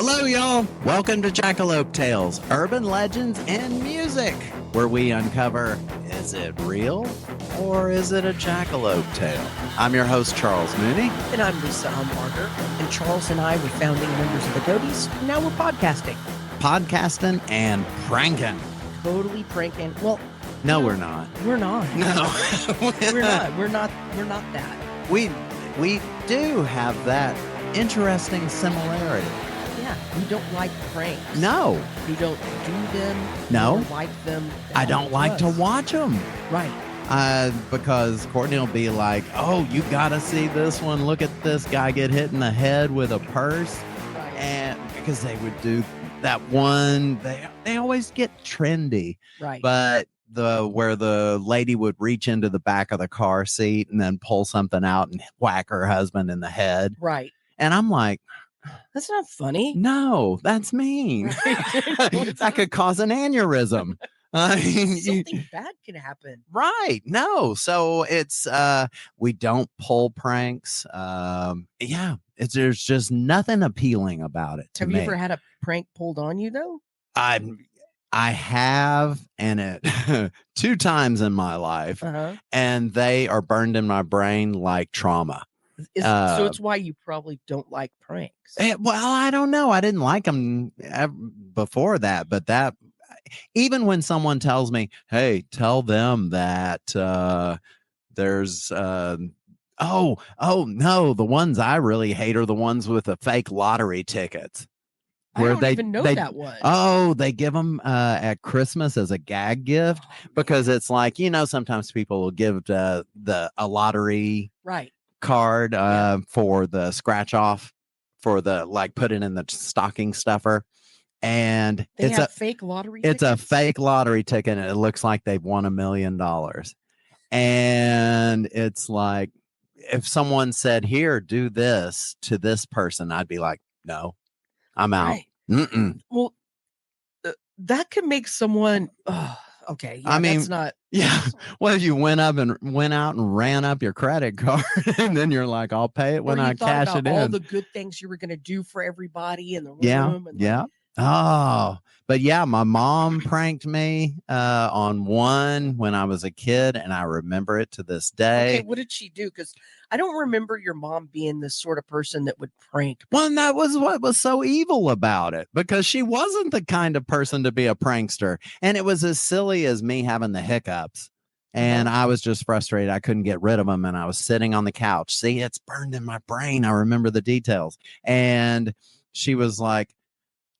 Hello, y'all. Welcome to Jackalope Tales, urban legends and music, where we uncover, is it real or is it a jackalope tale? I'm your host, Charles Mooney. And I'm Lisa Umbarger. And Charles and I were founding members of the Goaties. Now we're podcasting. Podcasting and pranking. Totally pranking. Well, no, we're not. We're not. No. We're not. We're not that. We do have that interesting similarity. Yeah, you don't like pranks. No. You don't do them. No. You don't like them. I don't like to watch them. Right. Because Courtney will be like, oh, you got to see this one. Look at this guy get hit in the head with a purse. Right. And because they would do that one, they always get trendy. Right. But where the lady would reach into the back of the car seat and then pull something out and whack her husband in the head. Right. And I'm like, that's not funny. no, that's mean. That could cause an aneurysm. Something bad can happen. Right. No. So it's we don't pull pranks. There's just nothing appealing about it to me. Have you ever had a prank pulled on you though? I have, and it 2 times in my life, and they are burned in my brain like trauma. So it's why you probably don't like pranks. Well, I don't know. I didn't like them before that, but that even when someone tells me, "Hey, tell them that there's oh no, the ones I really hate are the ones with the fake lottery tickets." Where I don't even know that one. Oh, they give them at Christmas as a gag gift because it's like, sometimes people will give a lottery card for the scratch off for the put it in the stocking stuffer. And it's a fake lottery ticket. It's a fake lottery ticket and it looks like they've won $1 million. And it's like, if someone said, here, do this to this person, I'd be like, no. I'm out. Right. Well, that could make someone. Okay. Yeah, I mean, that's not. Yeah. Well, you went out and ran up your credit card, and then you're like, "I'll pay it when I cash it in." All the good things you were going to do for everybody in the room. Yeah. Oh, but yeah, my mom pranked me on one when I was a kid, and I remember it to this day. Okay, what did she do? Because I don't remember your mom being the sort of person that would prank. Well, and that was what was so evil about it, because she wasn't the kind of person to be a prankster, and it was as silly as me having the hiccups. And I was just frustrated. I couldn't get rid of them. And I was sitting on the couch. See, it's burned in my brain. I remember the details. And she was like,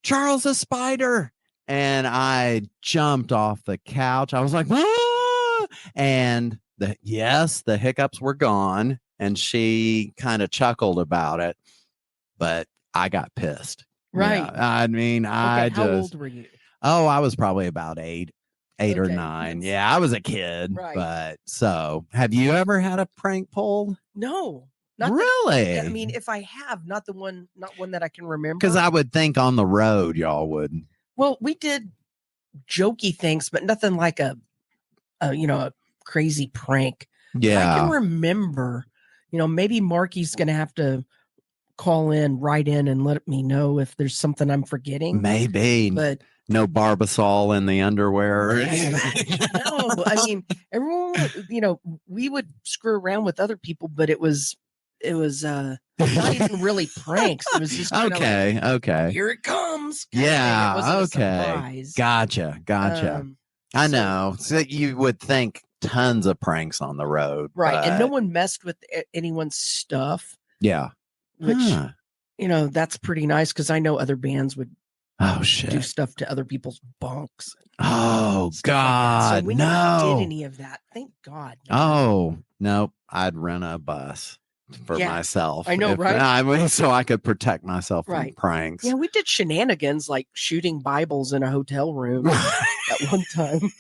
Charles, a spider. And I jumped off the couch. I was like, ah! And the hiccups were gone. And she kind of chuckled about it. But I got pissed. Right. Yeah, I mean, how old were you? Oh, I was probably about 8 or 9. Yeah, I was a kid. Right. But so have you ever had a prank pulled? No. Really? I mean, if I have, not one that I can remember. Because I would think on the road y'all would. Well, we did jokey things, but nothing like a crazy prank. Yeah. I can remember, maybe Marky's going to have to write in and let me know if there's something I'm forgetting. Maybe. But no Barbasol in the underwear. No, I mean, everyone, we would screw around with other people, but it was not even really pranks. It was just okay. Here it comes. Yeah. It wasn't a surprise. Gotcha. I know. So you would think tons of pranks on the road, right? But... And no one messed with anyone's stuff. Yeah. Which that's pretty nice because I know other bands would. Oh shit! Do stuff to other people's bunks. Oh God! So we never did any of that. Thank God. No. Oh no! I'd rent a bus for myself. I know, right? So I could protect myself from pranks. Yeah, we did shenanigans like shooting Bibles in a hotel room at one time.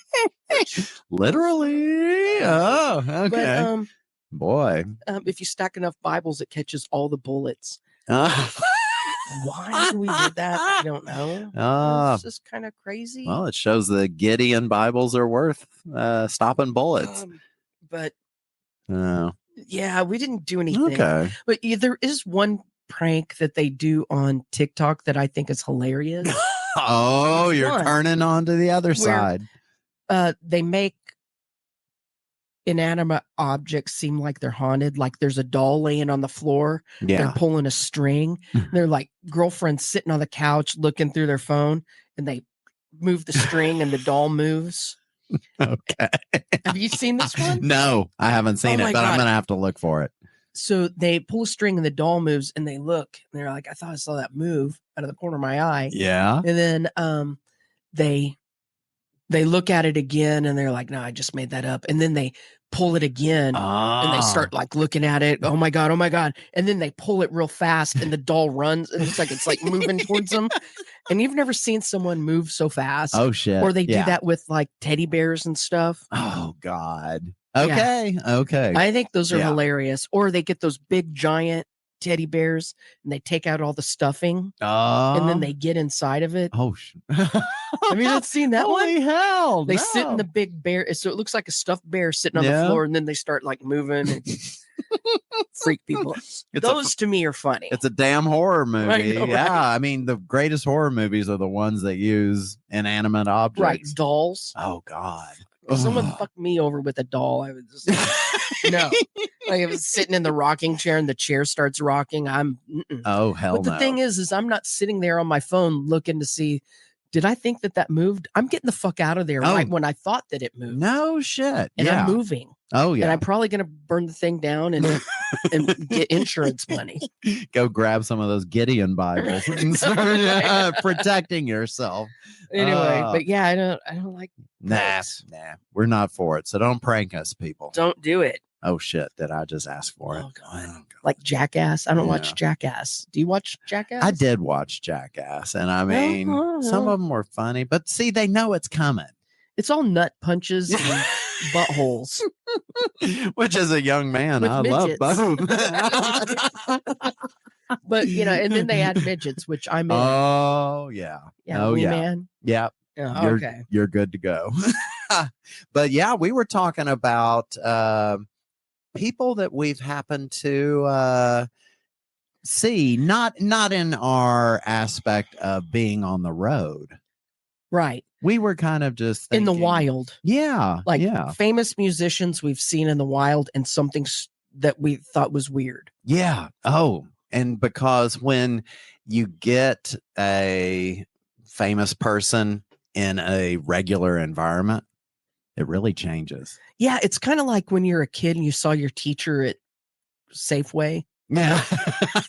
Literally? Oh, okay. But, boy, if you stack enough Bibles, it catches all the bullets. Why we did that, I don't know. It's just kind of crazy. Well, it shows the Gideon Bibles are worth stopping bullets. But yeah, we didn't do anything. Okay. But there is one prank that they do on TikTok that I think is hilarious. Oh, It's you're one turning on to the other side. They make inanimate objects seem like they're haunted. Like there's a doll laying on the floor. Yeah. They're pulling a string. They're like girlfriends sitting on the couch looking through their phone, and they move the string and the doll moves. Okay. Have you seen this one? No, I haven't seen it, my but I'm God. going to have to look for it. So they pull a string and the doll moves, and they look and they're like, I thought I saw that move out of the corner of my eye. Yeah. And then they look at it again and they're like, no, I just made that up. And then they pull it again and they start like looking at it. Oh my God. Oh my God. And then they pull it real fast and the doll runs and it's like moving towards them. And you've never seen someone move so fast. Oh shit. Or they do that with like teddy bears and stuff. Oh God. Okay. Yeah. Okay. I think those are hilarious. Or they get those big giant teddy bears and they take out all the stuffing and then they get inside of it. Oh, have you not seen that one? Holy hell! They sit in the big bear, so it looks like a stuffed bear sitting on the floor, and then they start like moving and freak people. Those to me are funny. It's a damn horror movie. Know, yeah, right? I mean the greatest horror movies are the ones that use inanimate objects. Right, dolls. Oh God. If someone fucked me over with a doll, I would just no. Like I was sitting in the rocking chair and the chair starts rocking. Oh hell But the thing is I'm not sitting there on my phone looking to see, did I think that moved? I'm getting the fuck out of there right when I thought that it moved. No shit. And I'm moving. Oh yeah. And I'm probably gonna burn the thing down and get insurance money. Go grab some of those Gideon Bibles and start protecting yourself. Anyway, but yeah, I don't like Nah, we're not for it. So don't prank us, people. Don't do it. Oh shit, did I just ask for it? Oh God. Like Jackass. I don't watch Jackass. Do you watch Jackass? I did watch Jackass, and I mean some of them were funny, but see, they know it's coming. It's all nut punches and buttholes. Which as a young man, With I midgets. love both. But and then they had midgets, which I'm in. Oh yeah. Yeah, oh Wee yeah. Man. Yeah. Oh, okay. You're good to go. But yeah, we were talking about people that we've happened to see, not in our aspect of being on the road. Right. We were kind of just in the thinking, wild. Yeah. Like famous musicians we've seen in the wild and something that we thought was weird. Yeah. Oh, and because when you get a famous person in a regular environment, it really changes. Yeah, it's kind of like when you're a kid and you saw your teacher at Safeway. Yeah.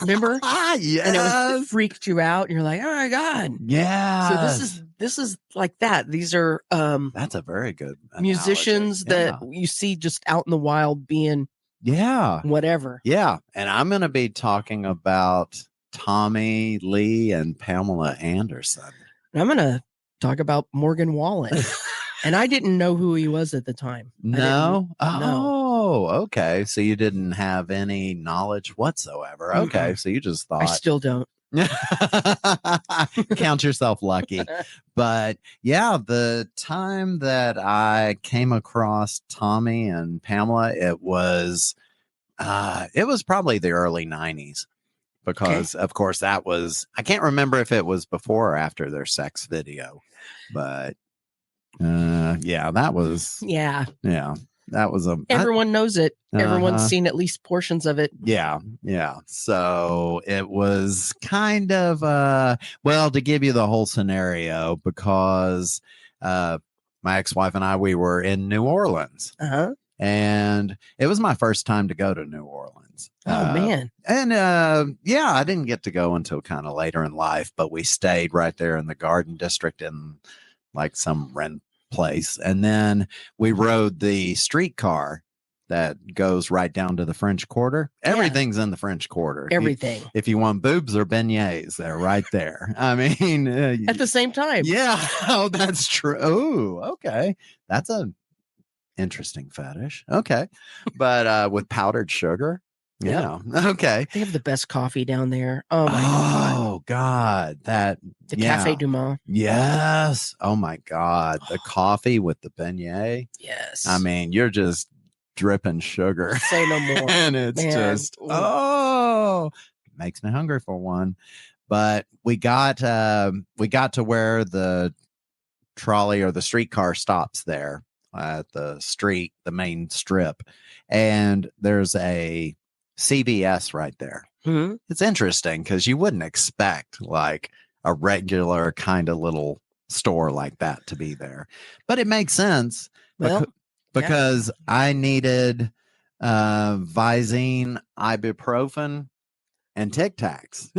Remember? Yes. And it freaked you out. And you're like, oh my God. Yeah. So this is like that. These are that's a very good musicians that you see just out in the wild being whatever. Yeah. And I'm going to be talking about Tommy Lee and Pamela Anderson. And I'm going to talk about Morgan Wallen. And I didn't know who he was at the time. No? No. Okay. So you didn't have any knowledge whatsoever. Okay. So you just thought. I still don't. Count yourself lucky. But yeah, the time that I came across Tommy and Pamela, it was probably the early 90s. Because of course that was, I can't remember if it was before or after their sex video, but that was that was everyone knows it. Everyone's seen at least portions of it. Yeah. So it was kind of to give you the whole scenario, because my ex-wife and I, we were in New Orleans. And it was my first time to go to New Orleans. Oh man. And I didn't get to go until kind of later in life, but we stayed right there in the Garden District in like some rent place. And then we rode the streetcar that goes right down to the French Quarter. Everything's in the French Quarter. Everything. If you want boobs or beignets, they're right there. I mean, at the same time. Yeah. Oh, that's true. Oh, okay. That's a interesting fetish. Okay. But with powdered sugar. Yeah. Okay. They have the best coffee down there. Oh my God. The Cafe Du Monde. Yes. Oh my God. The coffee with the beignet. Yes. I mean, you're just dripping sugar. Say no more. And it's just makes me hungry for one. But we got to where the trolley or the streetcar stops there at the main strip, and there's a CVS right there. Mm-hmm. It's interesting because you wouldn't expect like a regular kind of little store like that to be there, but it makes sense. Well, because I needed Visine, ibuprofen, and Tic Tacs.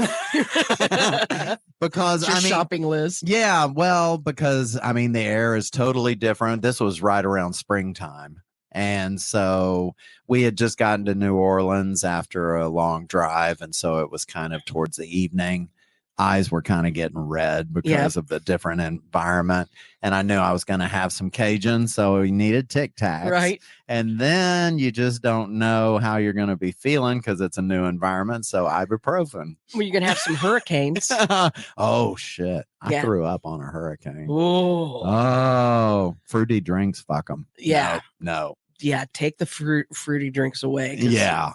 Because your shopping list. Yeah, well, because I mean the air is totally different. This was right around springtime. And so we had just gotten to New Orleans after a long drive. And so it was kind of towards the evening. Eyes were kind of getting red because of the different environment. And I knew I was going to have some Cajun. So we needed Tic Tacs. Right. And then you just don't know how you're going to be feeling because it's a new environment. So ibuprofen. Well, you're going to have some hurricanes. Oh, shit. I threw up on a hurricane. Oh, fruity drinks. Fuck them. Yeah. No. Yeah. Take the fruity drinks away. Yeah.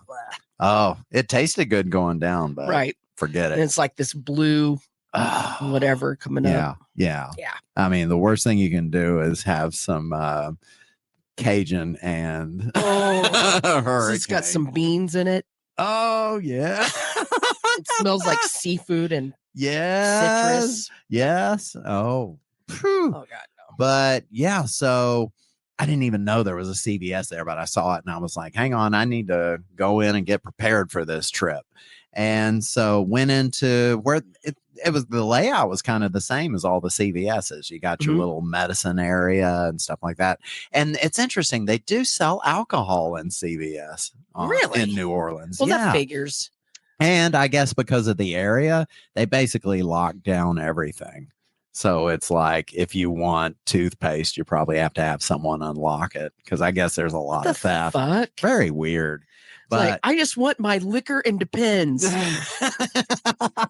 It tasted good going down, but right. Forget it. And it's like this blue whatever coming up. Yeah. I mean, the worst thing you can do is have some Cajun and hurricane. It's got some beans in it. Oh, yeah. It smells like seafood and citrus. Yes. Oh. Whew. Oh, God, no. But yeah, so I didn't even know there was a CVS there, but I saw it and I was like, hang on, I need to go in and get prepared for this trip. And so went into where it was, the layout was kind of the same as all the CVS's. You got your little medicine area and stuff like that. And it's interesting. They do sell alcohol in CVS really? In New Orleans. Well, that figures. And I guess because of the area, they basically locked down everything. So it's like if you want toothpaste, you probably have to have someone unlock it because I guess there's a lot of theft. Fuck? Very weird. But like, I just want my liquor and Depends.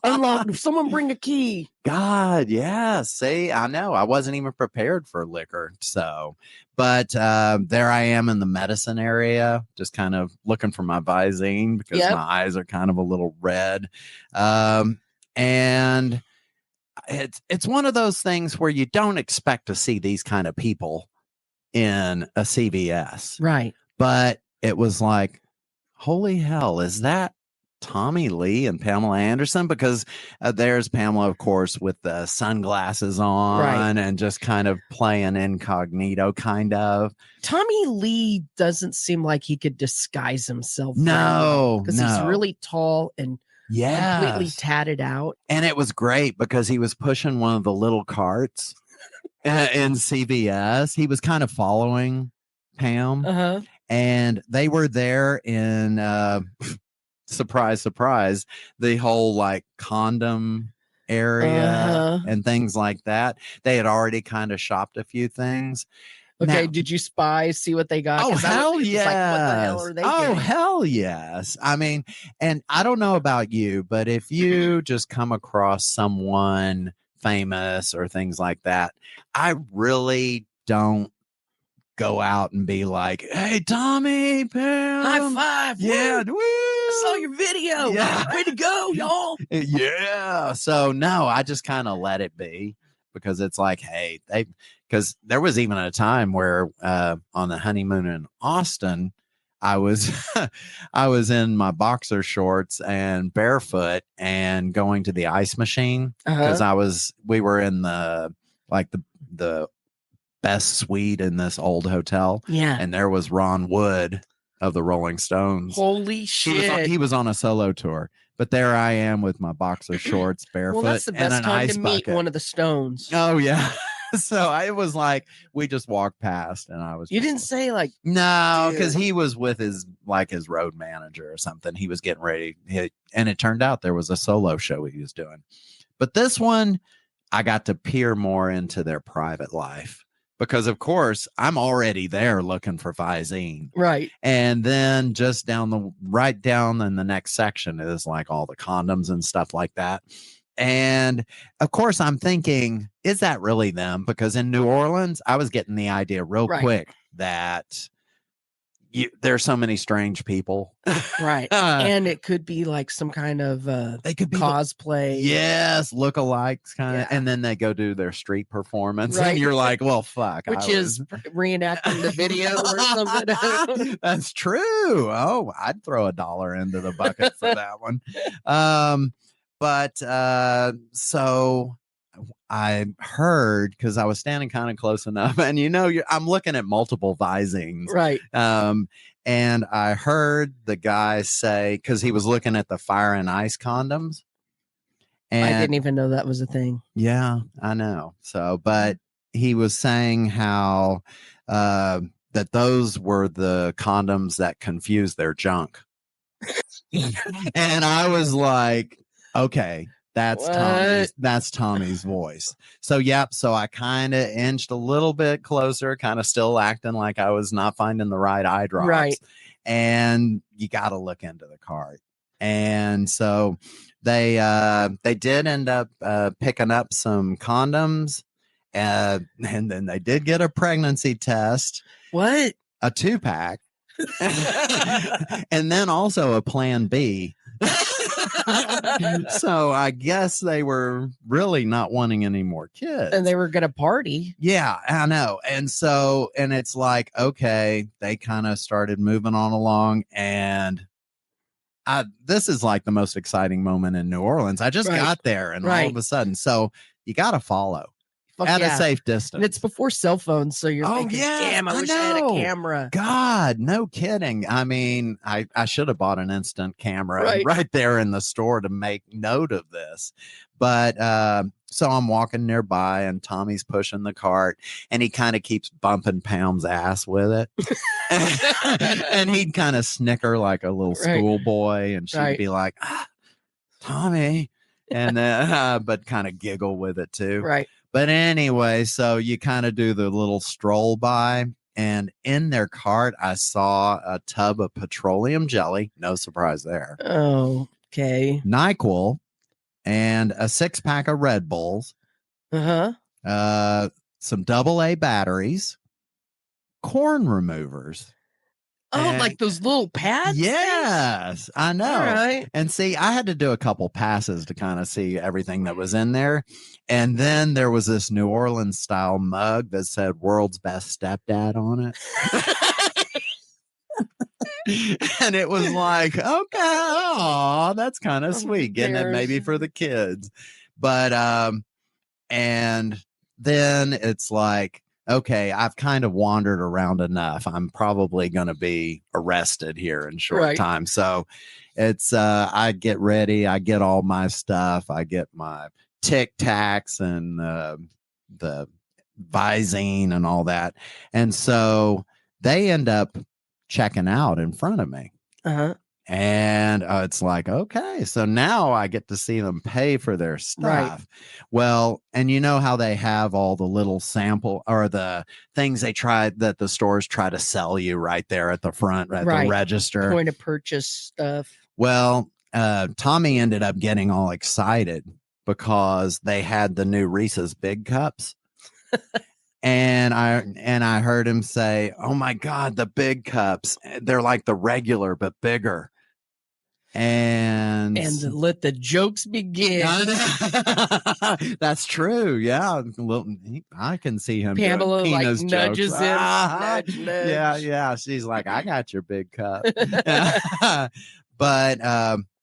Unlock. Someone bring a key. God, yeah. See, I know. I wasn't even prepared for liquor. So, but there I am in the medicine area, just kind of looking for my Visine because my eyes are kind of a little red. And it's one of those things where you don't expect to see these kind of people in a CVS. Right. But it was like, holy hell, is that Tommy Lee and Pamela Anderson? Because there's Pamela, of course, with the sunglasses on and just kind of playing incognito, kind of. Tommy Lee doesn't seem like he could disguise himself. No, because he's really tall and completely tatted out. And it was great because he was pushing one of the little carts in CVS. He was kind of following Pam. And they were there in surprise, surprise, the whole like condom area and things like that. They had already kind of shopped a few things. Okay, now, did you see what they got? Oh, hell yes. Like, what the hell are they getting? Hell yes. I mean, and I don't know about you, but if you just come across someone famous or things like that, I really don't go out and be like, hey, Tommy, Pam. High five. Yeah. Woo. I saw your video. Yeah. Way to go, y'all. Yeah. So, no, I just kind of let it be because it's like, hey, because there was even a time where on the honeymoon in Austin, I was in my boxer shorts and barefoot and going to the ice machine because we were in the best suite in this old hotel. Yeah. And there was Ron Wood of the Rolling Stones. Holy shit. He was on a solo tour. But there I am with my boxer shorts, barefoot, well, that's the best and an time ice to meet bucket. One of the Stones. Oh, yeah. So it was like we just walked past and I was. You didn't say like. No, because he was with his road manager or something. He was getting ready. And it turned out there was a solo show he was doing. But this one, I got to peer more into their private life. Because, of course, I'm already there looking for Visine. Right. And then just right down in the next section is like all the condoms and stuff like that. And, of course, I'm thinking, is that really them? Because in New Orleans, I was getting the idea real quick that there's so many strange people. Right. And it could be like some kind of they could be cosplay. Yes, lookalikes kind of. Yeah. And then they go do their street performance. Right. And you're like, well, fuck. Which is reenacting the video or something. That's true. Oh, I'd throw $1 into the bucket for that one. So I heard, because I was standing kind of close enough, and I'm looking at multiple visings, right? And I heard the guy say, because he was looking at the fire and ice condoms, and I didn't even know that was a thing. Yeah, I know. So, but he was saying how that those were the condoms that confused their junk, and I was like, okay. That's Tommy's voice. So, yep. So I kind of inched a little bit closer, kind of still acting like I was not finding the right eye drops. Right. And you got to look into the cart. And so they did end up picking up some condoms, and then they did get a pregnancy test. What? A 2-pack. And then also a plan B. So I guess they were really not wanting any more kids. And they were going to party. Yeah, I know. And so, and it's like, okay, they kind of started moving on along. And this is like the most exciting moment in New Orleans. I just got there, and all of a sudden, so you got to follow. At a safe distance. And it's before cell phones, so you're thinking, damn, I wish I had a camera. God, no kidding. I mean, I should have bought an instant camera right there in the store to make note of this. But so I'm walking nearby, and Tommy's pushing the cart, and he kind of keeps bumping Pam's ass with it. And he'd kind of snicker like a little schoolboy, and she'd be like, Tommy. And then, but kind of giggle with it too. Right. But anyway, so you kind of do the little stroll by, and in their cart, I saw a tub of petroleum jelly. No surprise there. Oh, okay. NyQuil and a 6-pack of Red Bulls. Some AA batteries, corn removers. Oh, like those little pads? Yes, I know. All right. And see, I had to do a couple passes to kind of see everything that was in there. And then there was this New Orleans style mug that said "World's Best Stepdad" on it. And it was like, okay, oh, that's kind of sweet. Getting it maybe for the kids. But and then it's like, okay, I've kind of wandered around enough. I'm probably going to be arrested here in short time. So it's, I get ready. I get all my stuff. I get my Tic Tacs and the Visine and all that. And so they end up checking out in front of me. And it's like, okay, so now I get to see them pay for their stuff. Well, and you know how they have all the little sample or the things that the stores try to sell you right there at the front, at the register. Point of purchase stuff. Well, Tommy ended up getting all excited because they had the new Reese's Big Cups. And I heard him say, "Oh my God, the big cups! They're like the regular but bigger." And let the jokes begin. That's true. Yeah, I can see him. Pamela doing Tina's like nudges jokes. him. Nudge. Yeah. She's like, "I got your big cup." But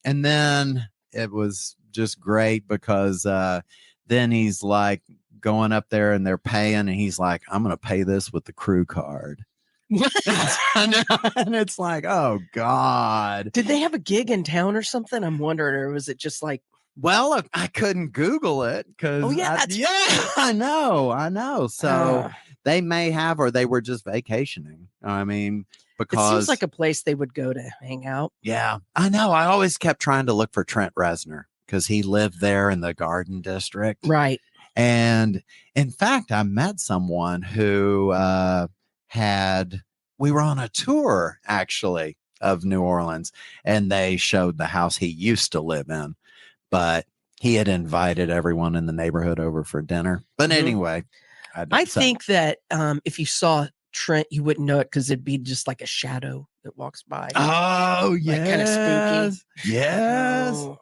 and then it was just great because then he's like going up there and they're paying, and he's like, "I'm going to pay this with the crew card." And it's like, oh God. Did they have a gig in town or something? I'm wondering, or was it just like, well, I couldn't Google it because I know. So they may have, or they were just vacationing. I mean, because it seems like a place they would go to hang out. Yeah, I know. I always kept trying to look for Trent Reznor because he lived there in the Garden District. Right. And in fact, I met someone who we were on a tour actually of New Orleans, and they showed the house he used to live in, but he had invited everyone in the neighborhood over for dinner. But anyway, I think that if you saw Trent, you wouldn't know it because it'd be just like a shadow that walks by. Oh, like kind of spooky. Yes. Oh.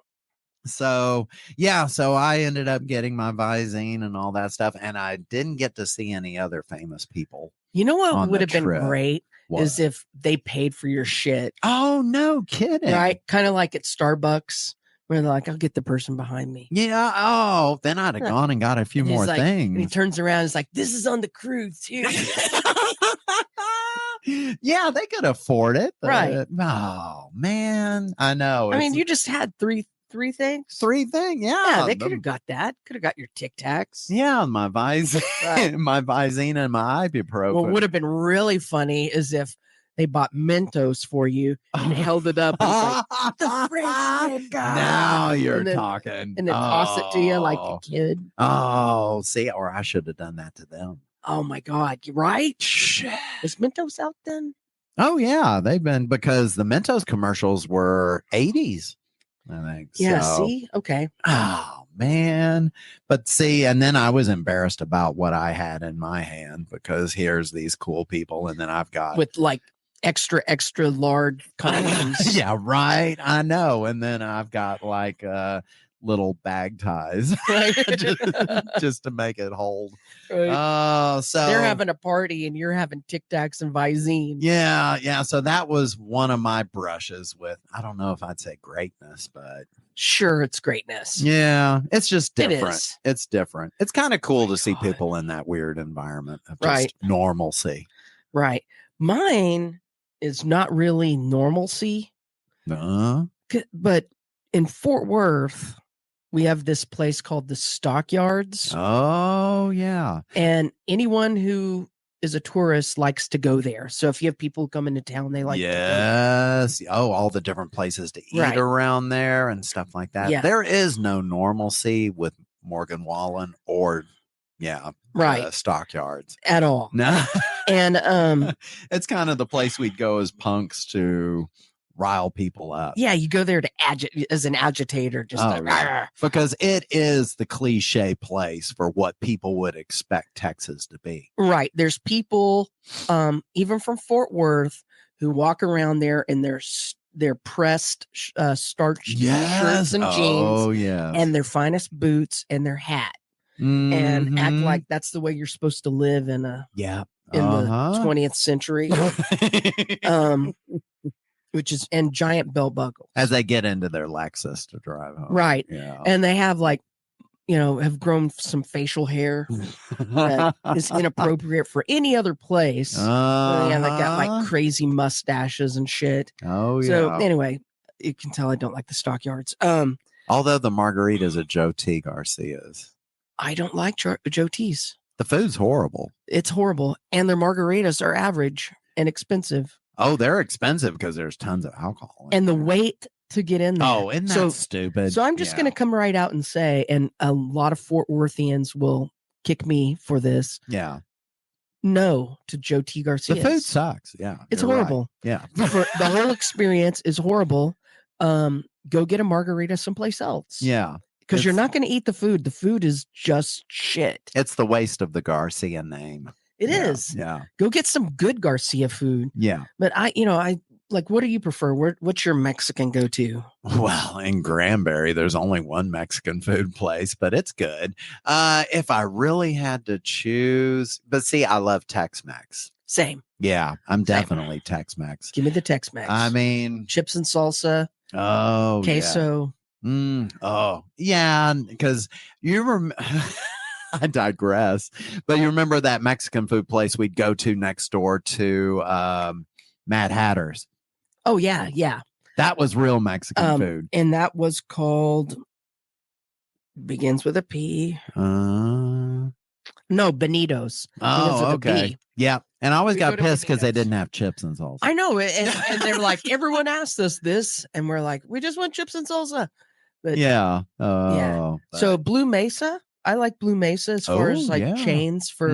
So, yeah, so I ended up getting my Visine and all that stuff, and I didn't get to see any other famous people. You know what on would the have been trip. great is What? if they paid for your shit, Oh, no kidding. right? Kind of like at Starbucks, where they're like, "I'll get the person behind me." Yeah. Oh, then I'd have gone and got a few And he's more like, and he things. turns around and is like, "This is on the cruise too." Yeah, they could afford it. Right. Oh, man. I know. I mean, you just had three things. Three things. Yeah, Yeah. they could have got that. Could have got your Tic Tacs. Yeah, my Visine, Right. my Visine and my ibuprofen. What would have been really funny is if they bought Mentos for you and held it up and it's like, the French guy. Now you're and then, talking. And then toss it to you like a kid. Oh, see, or I should have done that to them. Oh my God, you right? Is Mentos out then? Oh yeah, they've been, because the Mentos commercials were 80s, I think. Yeah, so. see? Okay. Oh man. But see, and then I was embarrassed about what I had in my hand, because here's these cool people, and then I've got with like extra large condoms. Yeah, right. I know. And then I've got like little bag ties just to make it hold. Right. So they're having a party and you're having Tic Tacs and Visine. Yeah. So that was one of my brushes with, I don't know if I'd say greatness, but sure, it's greatness. Yeah, it's just different. It is. It's different. It's kind of cool to see people in that weird environment of just Right. normalcy. Right. Mine is not really normalcy. But in Fort Worth, we have this place called the Stockyards. Oh, yeah. And anyone who is a tourist likes to go there. So if you have people come into town, they like to go there. Oh, all the different places to eat around there and stuff like that. Yeah. There is no normalcy with Morgan Wallen or Stockyards at all. No. And it's kind of the place we'd go as punks to rile people up. Yeah, you go there to as an agitator, just because it is the cliche place for what people would expect Texas to be. Right. There's people, even from Fort Worth, who walk around there in their pressed starch shirts and jeans, and their finest boots and their hat, and act like that's the way you're supposed to live in the 20th century. Which is, and giant belt buckles as they get into their Lexus to drive home. Right. Yeah. And they have have grown some facial hair that is inappropriate for any other place. Yeah, they got like crazy mustaches and shit. Oh, yeah. So anyway, you can tell I don't like the Stockyards. Although the margaritas at Joe T. Garcia's. I don't like Joe T's. The food's horrible. It's horrible. And their margaritas are average and expensive. Oh, they're expensive because there's tons of alcohol. And the wait to get in there. Oh, isn't that stupid? So I'm just going to come right out and say, and a lot of Fort Worthians will kick me for this. Yeah. No to Joe T. Garcia. The food sucks. Yeah. It's horrible. Right. Yeah. The whole experience is horrible. Go get a margarita someplace else. Yeah. Because you're not going to eat the food. The food is just shit. It's the waste of the Garcia name. It is. Yeah. Go get some good Garcia food. Yeah. But I like, what do you prefer? What's your Mexican go-to? Well, in Granbury, there's only one Mexican food place, but it's good. If I really had to choose, but see, I love Tex-Mex. Same. Yeah, I'm definitely Tex-Mex. Give me the Tex-Mex. I mean, chips and salsa. Oh, queso. Yeah. Oh, yeah. Because you remember. I digress. But you remember that Mexican food place we'd go to next door to Mad Hatter's? Oh, yeah. Yeah. That was real Mexican food. And that was called, begins with a P. No, Benito's. Oh, okay. Yeah. And I always got pissed because they didn't have chips and salsa. I know. And they were like, everyone asked us this. And we're like, we just want chips and salsa. But, yeah. Yeah. So Blue Mesa. I like Blue Mesa as far as chains for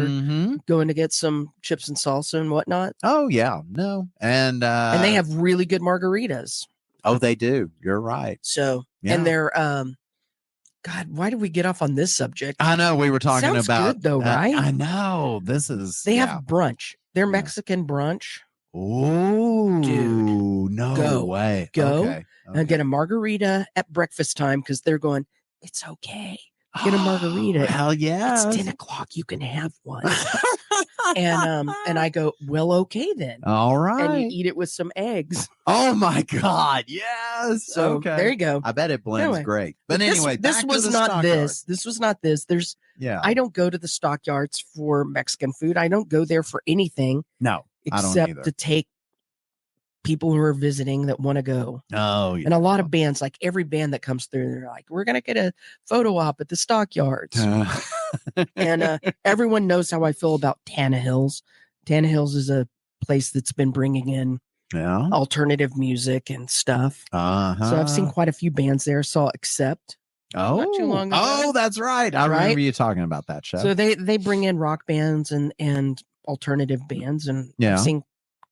going to get some chips and salsa and whatnot. Oh, yeah. No. And they have really good margaritas. Oh, they do. You're right. So, and they're God, why did we get off on this subject? I know we were talking Sounds about good though, right? I know this is. They have brunch. Their Yeah. Mexican brunch. Oh, Dude, no way. Go Okay. and get a margarita at breakfast time because they're going, it's okay. Get a margarita. Hell yeah. It's 10 o'clock. You can have one. and I go, well, okay then. All right. And you eat it with some eggs. Oh my God. Yes. So okay. there you go. I bet it blends great. But anyway, this was not this. This was not this. There's I don't go to the Stockyards for Mexican food. I don't go there for anything. No, I don't except either. to take people who are visiting that want to go. Oh, yeah. And a lot of bands, like every band that comes through, they're like, we're going to get a photo op at the Stockyards. And everyone knows how I feel about Tannehill's. Tannehill's is a place that's been bringing in alternative music and stuff. So I've seen quite a few bands there. Saw Accept. Not too long ago. Oh, that's right. I remember you talking about that show. So they bring in rock bands and alternative bands, and I've seen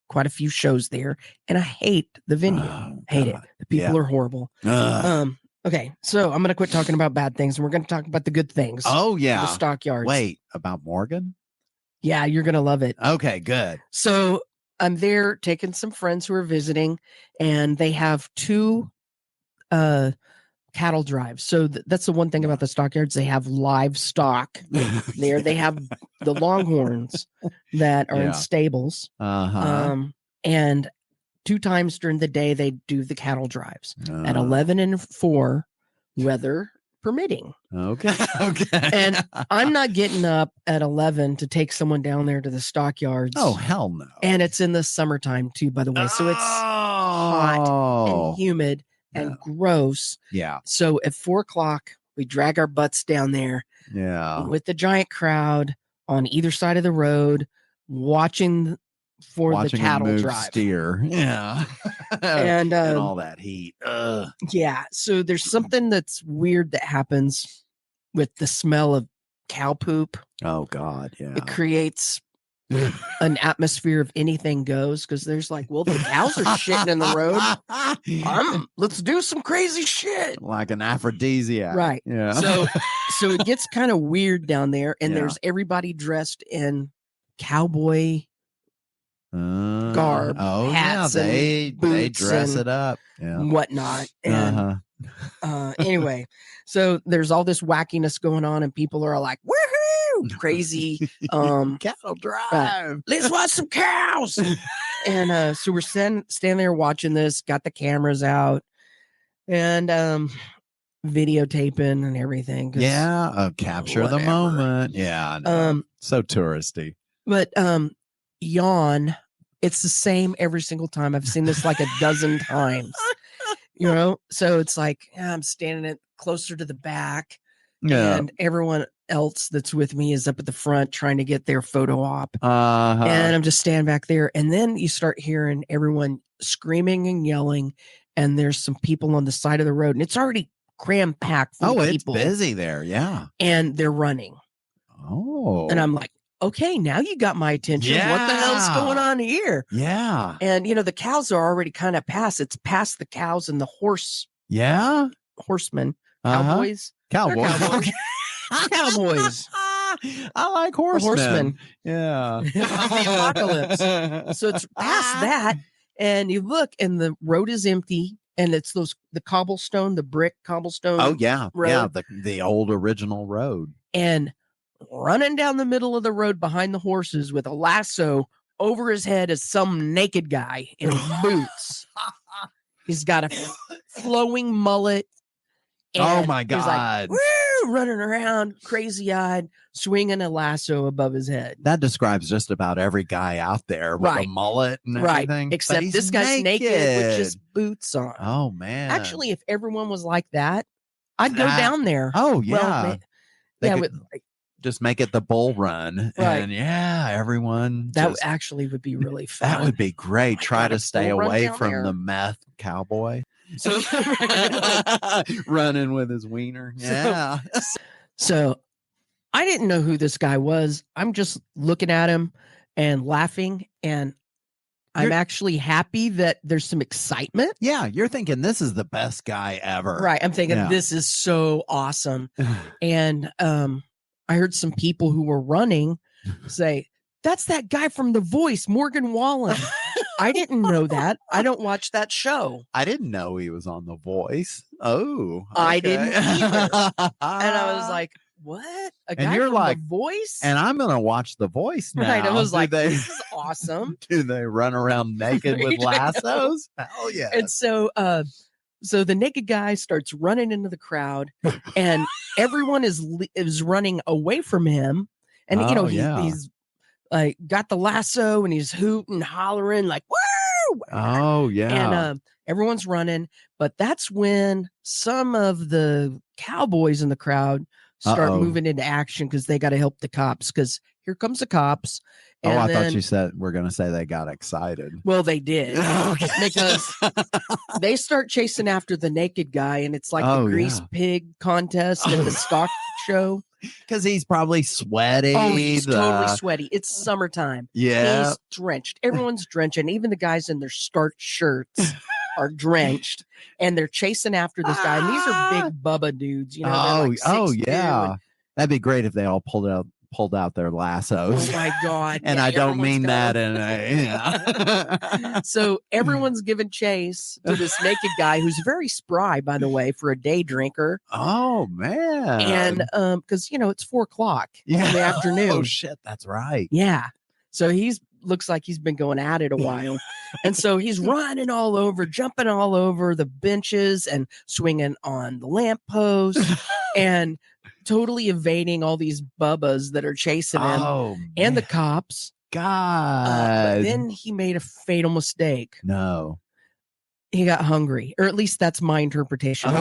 quite a few shows there, and I hate the venue. Hate it. The people are horrible. Okay, so I'm going to quit talking about bad things, and we're going to talk about the good things. Oh, yeah. The Stockyards. Wait, about Morgan? Yeah, you're going to love it. Okay, good. So I'm there taking some friends who are visiting, and they have 2 cattle drives. So that's the one thing about the Stockyards. They have livestock there. They have the Longhorns that are in stables. And 2 times during the day, they do the cattle drives at 11 and 4, weather permitting. Okay. And I'm not getting up at 11 to take someone down there to the Stockyards. Oh, hell no. And it's in the summertime too, by the way. So it's hot and humid and gross. Yeah. So at 4 o'clock, we drag our butts down there. Yeah. With the giant crowd on either side of the road, watching the cattle drive. Steer. Yeah. and all that heat. Yeah. So there's something that's weird that happens with the smell of cow poop. Oh God. Yeah. It creates an atmosphere of anything goes, because there's like, well, the cows are shitting in the road. Let's do some crazy shit. Like an aphrodisiac. Right. Yeah. So it gets kind of weird down there, and there's everybody dressed in cowboy garb. Oh hats yeah, they dress and it up. Yeah. Whatnot. And anyway, so there's all this wackiness going on, and people are like, woohoo, crazy cattle drive. Let's watch some cows. And so we're standing there watching this, got the cameras out, and videotaping and everything. Capture the moment. Yeah. So touristy. But yawn, it's the same every single time. I've seen this like a dozen times. So it's like I'm standing closer to the back, and everyone else that's with me is up at the front trying to get their photo op. And I'm just standing back there, and then you start hearing everyone screaming and yelling, and there's some people on the side of the road, and it's already cram packed full of people. It's busy there. Yeah. And they're running. Oh. And I'm like, okay, now you got my attention. Yeah. What the hell's going on here? Yeah. And the cows are already kind of past. It's past the cows and the horsemen, cowboys. Cowboys. Cowboys. I like horsemen. Yeah. The apocalypse. So it's past that, and you look, and the road is empty, and it's the cobblestone, the brick cobblestone. Oh yeah, road. yeah, the old original road. And running down the middle of the road behind the horses with a lasso over his head is some naked guy in boots. He's got a flowing mullet. Oh my God. He's like, woo, running around, crazy-eyed, swinging a lasso above his head. That describes just about every guy out there with a mullet and everything. Except this guy's naked with just boots on. Oh, man. Actually, if everyone was like that, I'd go down there. Oh, yeah. Well, just make it the bull run. Right. And everyone. That actually would be really fun. That would be great. Try to stay away from the meth cowboy. So running with his wiener. Yeah. So I didn't know who this guy was. I'm just looking at him and laughing. And I'm actually happy that there's some excitement. Yeah, you're thinking this is the best guy ever. Right. I'm thinking this is so awesome. And I heard some people who were running say, that's that guy from The Voice, Morgan Wallen. I didn't know that. I don't watch that show. I didn't know he was on The Voice. Oh, okay. I didn't either. And I was like, what? A guy from The Voice? And I'm going to watch The Voice now. Right. I was this is awesome. Do they run around naked with lassos? Hell yeah. And so the naked guy starts running into the crowd and everyone is running away from him. And, he's like got the lasso and he's hooting, hollering like, woo! Oh, yeah. And everyone's running. But that's when some of the cowboys in the crowd start moving into action because they got to help the cops because here comes the cops. And I thought you said we're going to say they got excited. Well, they did because they start chasing after the naked guy and it's like the grease pig contest at the stock show. Because he's probably sweaty. Oh, he's totally sweaty. It's summertime. Yeah. He's drenched. Everyone's drenching. Even the guys in their starched shirts are drenched. And they're chasing after this guy. And these are big Bubba dudes. You know, yeah. That'd be great if they all pulled out their lassos. Oh my God. And I don't mean that in a So everyone's giving chase to this naked guy who's very spry, by the way, for a day drinker. Oh man. And because it's 4:00 in the afternoon. Oh shit, that's right. Yeah. So looks like he's been going at it a while. And so he's running all over, jumping all over the benches and swinging on the lamppost and totally evading all these bubbas that are chasing him and the cops. God. But then he made a fatal mistake. No. He got hungry, or at least that's my interpretation.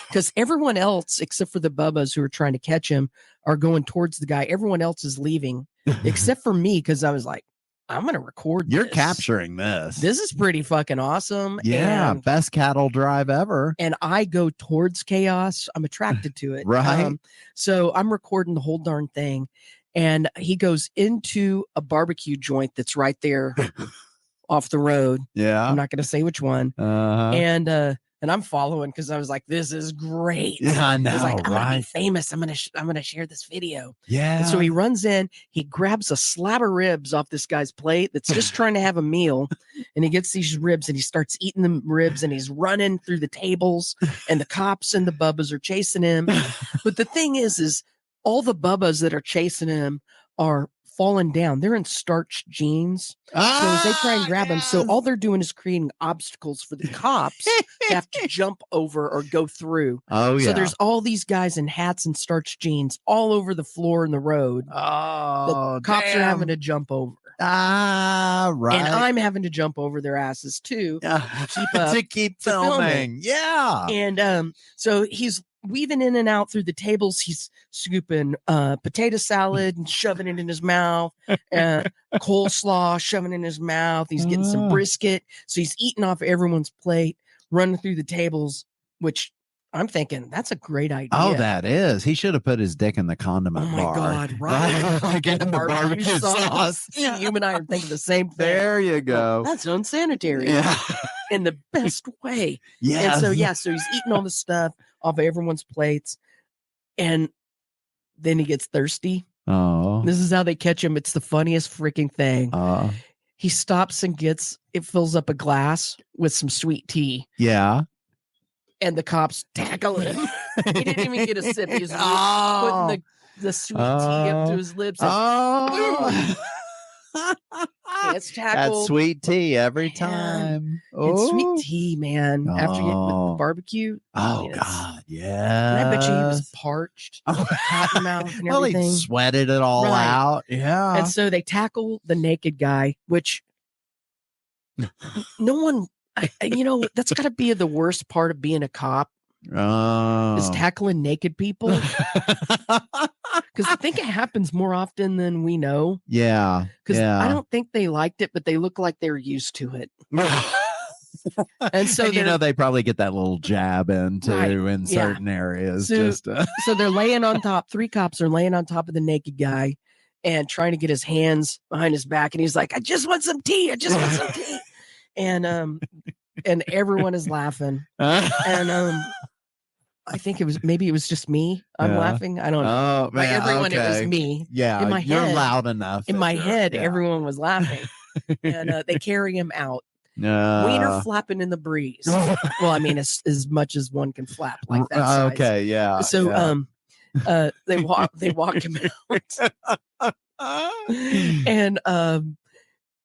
Because everyone else, except for the bubbas who are trying to catch him, are going towards the guy. Everyone else is leaving, except for me, because I was like, I'm going to record this. You're capturing this. This is pretty fucking awesome. Yeah, and, best cattle drive ever. And I go towards chaos. I'm attracted to it. Right. So I'm recording the whole darn thing. And he goes into a barbecue joint that's right there off the road. Yeah. I'm not going to say which one. And I'm following because I was like, this is great. Yeah, I know, I was like, I'm gonna be right? famous. I'm gonna share this video. Yeah. And so he runs in, he grabs a slab of ribs off this guy's plate that's just trying to have a meal, and he gets these ribs and he starts eating the ribs and he's running through the tables, and the cops and the bubbas are chasing him. But the thing is all the bubbas that are chasing him are falling down. They're in starched jeans. So as they try and grab him, so all they're doing is creating obstacles for the cops to have to jump over or go through. Oh, yeah. So there's all these guys in hats and starched jeans all over the floor in the road. Oh, the cops are having to jump over. Right. And I'm having to jump over their asses too. To keep filming. Yeah. And so he's weaving in and out through the tables. He's scooping potato salad and shoving it in his mouth, coleslaw, shoving it in his mouth. He's getting some brisket. So he's eating off everyone's plate, running through the tables, which I'm thinking that's a great idea. Oh, that is. He should have put his dick in the condiment bar. Oh my God, right. Like in the barbecue sauce. Yeah. You and I are thinking the same thing. There you go. That's unsanitary. Yeah. In the best way. Yeah. And so he's eating all the stuff off of everyone's plates. And then he gets thirsty. Oh. This is how they catch him. It's the funniest freaking thing. He stops and fills up a glass with some sweet tea. Yeah. And the cops tackle him. He didn't even get a sip. He was putting the sweet tea up to his lips. And it's tackled. That sweet tea every time. It's sweet tea, man. After you get with the barbecue. Oh, yes. God. Yeah. And I bet you he was parched. Cotton mouth and well, everything. he sweated it all out. Yeah. And so they tackle the naked guy, which no one, that's got to be the worst part of being a cop. Is tackling naked people. Because I think it happens more often than we know. Yeah. Because I don't think they liked it, but they look like they're used to it. And so they probably get that little jab in too in certain areas. So they're laying on top. 3 cops are laying on top of the naked guy and trying to get his hands behind his back. And he's like, I just want some tea. I just want some tea. and everyone is laughing. And I think maybe it was just me. I'm laughing. I don't know. Oh, By man, everyone, okay. it was me. Yeah, in my you're head, loud enough. In my head, everyone was laughing. And they carry him out. Wiener flapping in the breeze. Well, I mean, as much as one can flap like that size. Okay, yeah. So they walk him out.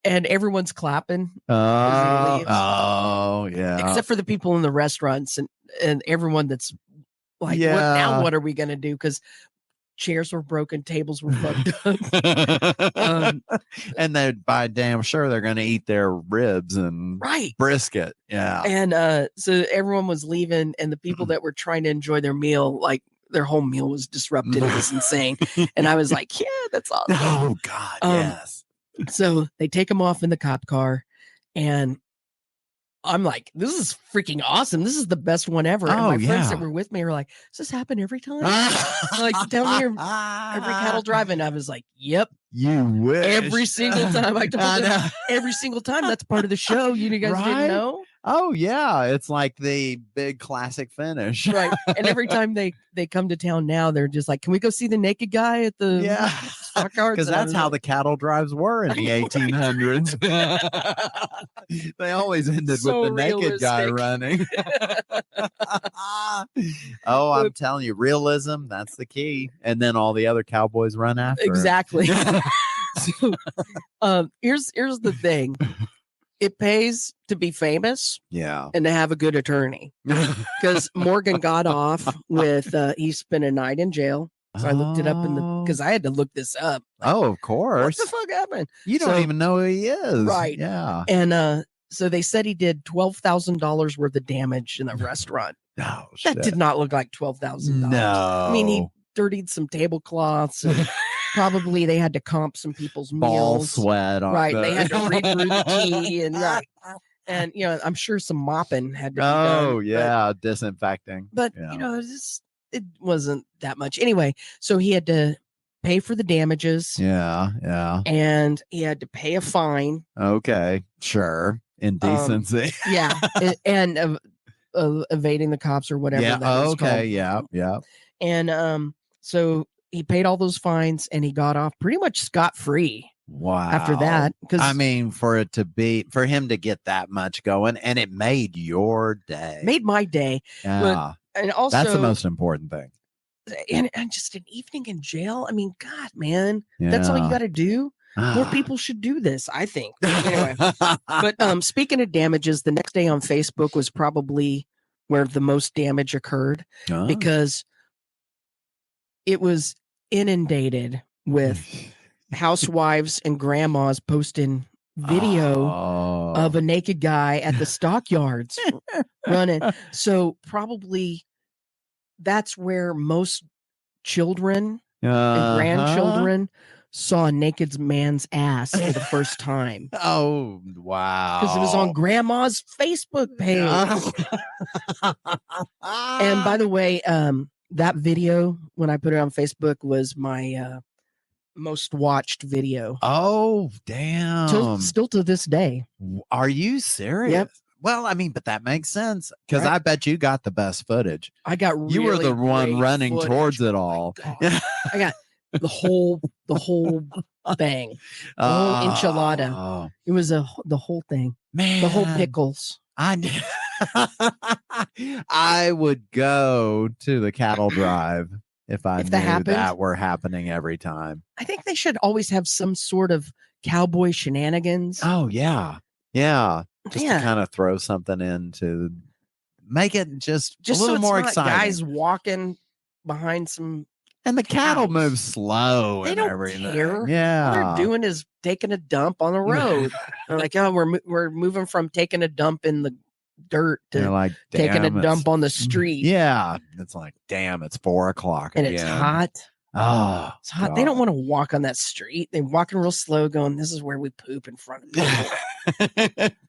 And everyone's clapping. Oh, yeah. Except for the people in the restaurants and everyone that's like, what are we going to do? Because chairs were broken, tables were fucked up. And they're by damn sure they're going to eat their ribs and brisket. Yeah. And so everyone was leaving, and the people that were trying to enjoy their meal, like their whole meal was disrupted. It was insane. And I was like, yeah, that's awesome. Oh, God, yes. So they take him off in the cop car, and I'm like, this is freaking awesome. This is the best one ever. And my friends that were with me were like, does this happen every time? Like, down here, every cattle drive. And I was like, yep. You wish. Every single time. I told them, every single time. That's part of the show. You guys didn't know? Oh, yeah. It's like the big classic finish. Right. And every time they come to town now, they're just like, can we go see the naked guy at the Stockyards? Because that's how the cattle drives were in the 1800s. They always ended with the naked guy running. Oh, I'm telling you, realism, that's the key. And then all the other cowboys run after exactly. So, here's the thing. It pays to be famous, and to have a good attorney. Because Morgan got off with he spent a night in jail. So I looked it up because I had to look this up. Oh, of course. What the fuck happened? You don't even know who he is, right? Yeah. And so they said he did $12,000 worth of damage in the restaurant. No, that did not look like $12,000. No, I mean he dirtied some tablecloths. And probably they had to comp some people's ball meals. Sweat on They had to rebrew the tea and I'm sure some mopping had to be done. Oh yeah, disinfecting. But it wasn't that much anyway. So he had to pay for the damages. Yeah. And he had to pay a fine. Okay, sure. Indecency. And evading the cops or whatever. Yeah. That Okay. Yeah. And so he paid all those fines and he got off pretty much scot-free. Wow. After that, because I mean, for him to get that much going, and it made your day. Made my day. Yeah. And also that's the most important thing. And just an evening in jail. I mean, God, man, that's all you got to do. More people should do this, I think. Anyway, but speaking of damages, the next day on Facebook was probably where the most damage occurred because it was inundated with housewives and grandmas posting video of a naked guy at the stockyards running. So probably that's where most children and grandchildren saw a naked man's ass for the first time. Oh, wow. Because it was on grandma's Facebook page. And by the way, that video, when I put it on Facebook, was my most watched video. Oh, damn. Still to this day. Are you serious? Yep. Well, I mean, but that makes sense because I bet you got the best footage. I got really you were the one running footage. towards it all. I got the whole thing, the whole enchilada. It was the whole thing, man, the whole pickles. I would go to the cattle drive if knew that were happening every time. I think they should always have some sort of cowboy shenanigans. Oh yeah. Just to kind of throw something in to make it just a little more exciting. Guys walking behind some, and the cattle move slow. They and don't everything. care. Yeah, all they're doing is taking a dump on the road. They're like, oh, we're moving from taking a dump in the dirt to like, taking a dump on the street. Yeah, it's like, damn, it's 4:00 and it's hot. Oh, it's hot. God. They don't want to walk on that street. They're walking real slow, going, "This is where we poop in front of people."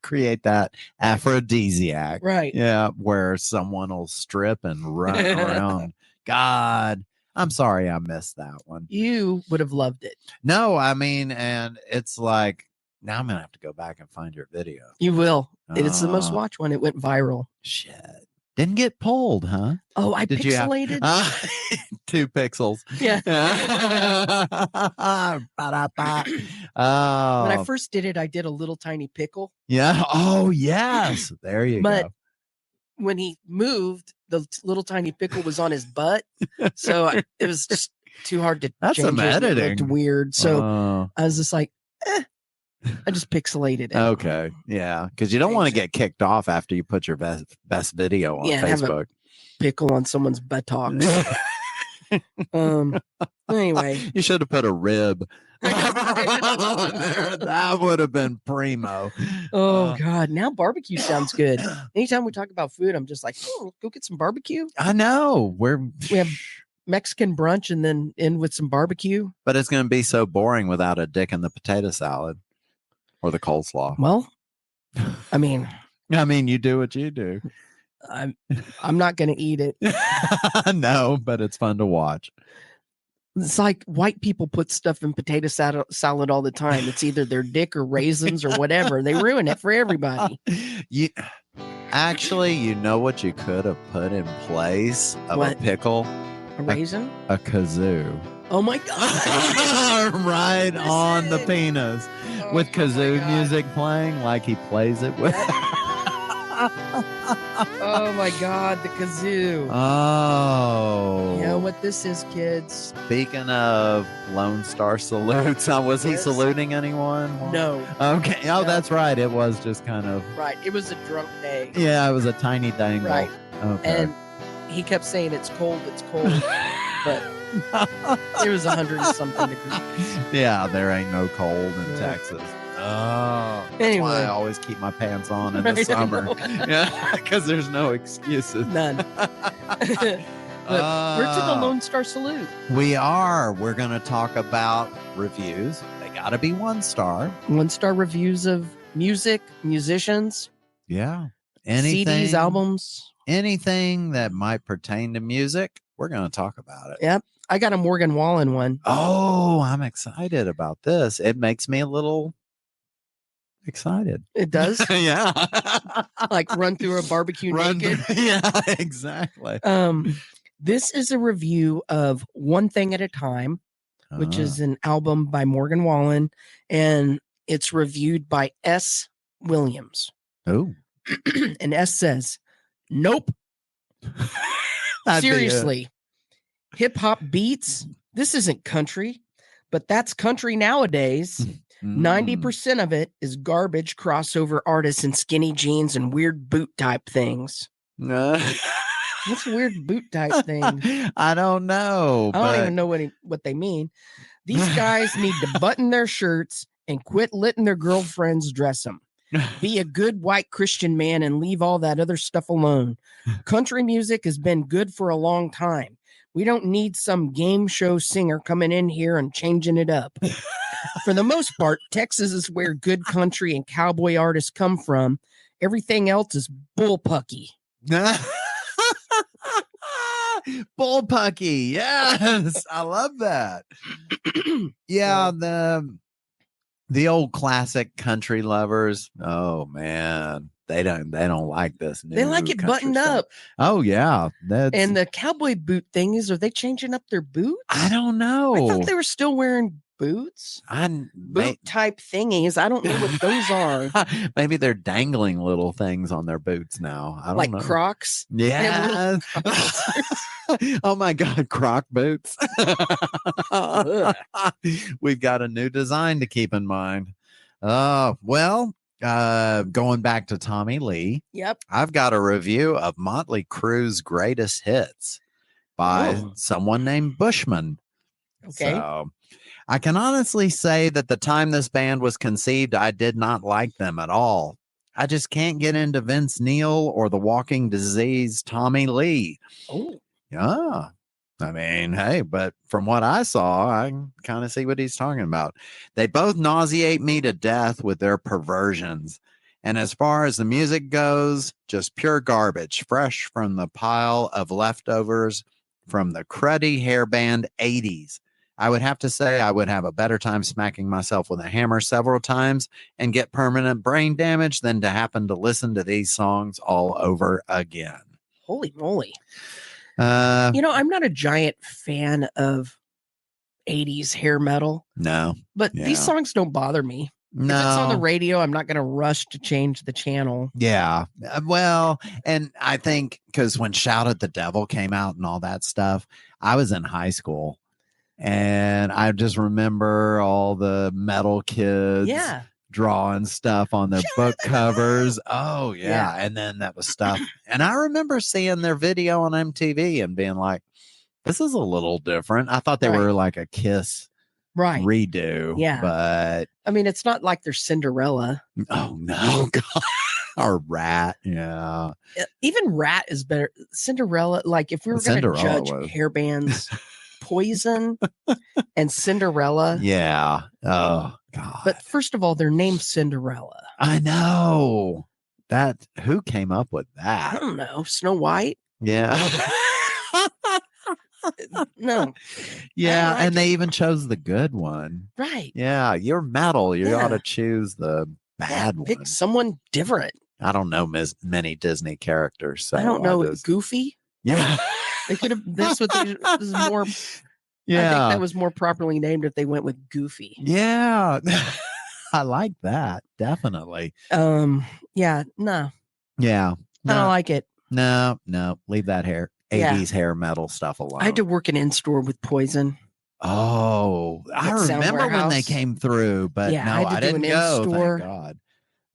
Create that aphrodisiac, right? Yeah, where someone will strip and run around. God, I'm sorry I missed that one. You would have loved it. No, I mean, and it's like Now I'm gonna have to go back and find your video. You will. It's the most watched one. It went viral. Shit. Didn't get pulled, huh? Oh, I Did pixelated. You have, 2 pixels. Yeah. Oh. When I first did it, I did a little tiny pickle. Yeah. Oh, yes. There you But go. when he moved, the little tiny pickle was on his butt. So it was just too hard to That's change some it. editing. It looked weird. So I was just like, I just pixelated it. Okay. Yeah. Because you don't want to get kicked off after you put your best video on Facebook. Pickle on someone's buttocks. Anyway. You should have put a rib. That would have been primo. Oh God. Now barbecue sounds good. Anytime we talk about food, I'm just like, oh, go get some barbecue. I know. We have Mexican brunch and then end with some barbecue. But it's going to be so boring without a dick in the potato salad or the coleslaw. Well, I mean, you do what you do. I'm not going to eat it. No, but it's fun to watch. It's like white people put stuff in potato salad all the time. It's either their dick or raisins or whatever. They ruin it for everybody. Actually, you know what you could have put in place of a pickle? A raisin? A kazoo. Oh my God. Right on the penis. With kazoo music playing like he plays it with. Oh my God, the kazoo. Oh. You know what this is, kids? Speaking of Lone Star salutes, was he saluting anyone? No. Okay. Oh, no. That's right. It was just kind of. Right. It was a drunk day. Yeah, it was a tiny dangle. Right. Okay. And he kept saying it's cold, but it was 100 and something degrees. Yeah, there ain't no cold in Texas. Oh, that's why I always keep my pants on in the summer. Yeah, because there's no excuses. None. We're to the Lone Star Salute. We are. We're going to talk about reviews. They got to be 1-star. 1-star reviews of music, musicians. Yeah. Anything, CDs, albums. Anything that might pertain to music, we're going to talk about it. Yep. I got a Morgan Wallen one. Oh, I'm excited about this. It makes me a little excited. It does? Yeah. Like run through a barbecue naked? Yeah, exactly. This is a review of One Thing at a Time, which is an album by Morgan Wallen, and it's reviewed by S. Williams. Oh. And S says, nope. Seriously. Hip-hop beats? This isn't country, but that's country nowadays. 90% of it is garbage crossover artists in skinny jeans and weird boot type things. What's weird boot type thing? I don't know. I don't even know what they mean. These guys need to button their shirts and quit letting their girlfriends dress them. Be a good white Christian man and leave all that other stuff alone. Country music has been good for a long time. We don't need some game show singer coming in here and changing it up. For the most part, Texas is where good country and cowboy artists come from. Everything else is bullpucky. Bullpucky. Yes. I love that. Yeah. The old classic country lovers. Oh man. They don't like this. They like it buttoned stuff. up. Oh yeah. And the cowboy boot thing is, are they changing up their boots? I don't know. I thought they were still wearing boots. Boot type thingies. I don't know what those are. Maybe they're dangling little things on their boots now. I don't know. Like Crocs. Yeah. Oh my God, Croc boots. We've got a new design to keep in mind. Well, going back to Tommy Lee. Yep. I've got a review of Motley Crue's greatest hits by someone named Bushman. Okay. So I can honestly say that the time this band was conceived, I did not like them at all. I just can't get into Vince Neil or the walking disease Tommy Lee. Oh. Yeah. I mean, hey, but from what I saw, I can kind of see what he's talking about. They both nauseate me to death with their perversions. And as far as the music goes, just pure garbage, fresh from the pile of leftovers from the cruddy hairband 80s. I would have to say I would have a better time smacking myself with a hammer several times and get permanent brain damage than to happen to listen to these songs all over again. Holy moly. I'm not a giant fan of 80s hair metal. No. But these songs don't bother me. No. If it's on the radio, I'm not going to rush to change the channel. Yeah. Well, and I think because when Shout at the Devil came out and all that stuff, I was in high school. And I just remember all the metal kids drawing stuff on their book covers. Oh, yeah. And then that was stuff. And I remember seeing their video on MTV and being like, this is a little different. I thought they were like a Kiss redo. Yeah. But I mean, it's not like they're Cinderella. Oh, no. God. Or Rat. Yeah. Even Rat is better. Cinderella, like if we were going to judge hair bands, Poison and Cinderella. Yeah. Oh, God. But first of all, they're named Cinderella. I know. Who came up with that? I don't know. Snow White? Yeah. No. Yeah, and they even chose the good one. Right. Yeah, you're metal. You ought to choose the bad one. Pick someone different. I don't know many Disney characters. So I don't know. Goofy? Yeah. They could have. This is more. Yeah. I think that was more properly named if they went with Goofy. Yeah. I like that. Definitely. Yeah. No. Yeah. I don't like it. No. Leave that 80s hair metal stuff alone. I had to work an in-store with Poison. Oh, I remember when they came through, but no, I didn't go. Thank God.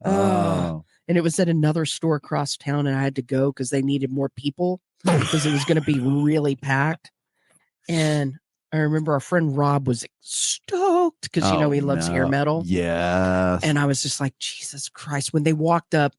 Oh. And it was at another store across town, and I had to go because they needed more people because it was going to be really packed. And I remember our friend Rob was stoked because he loves hair metal. Yes. And I was just like, Jesus Christ! When they walked up,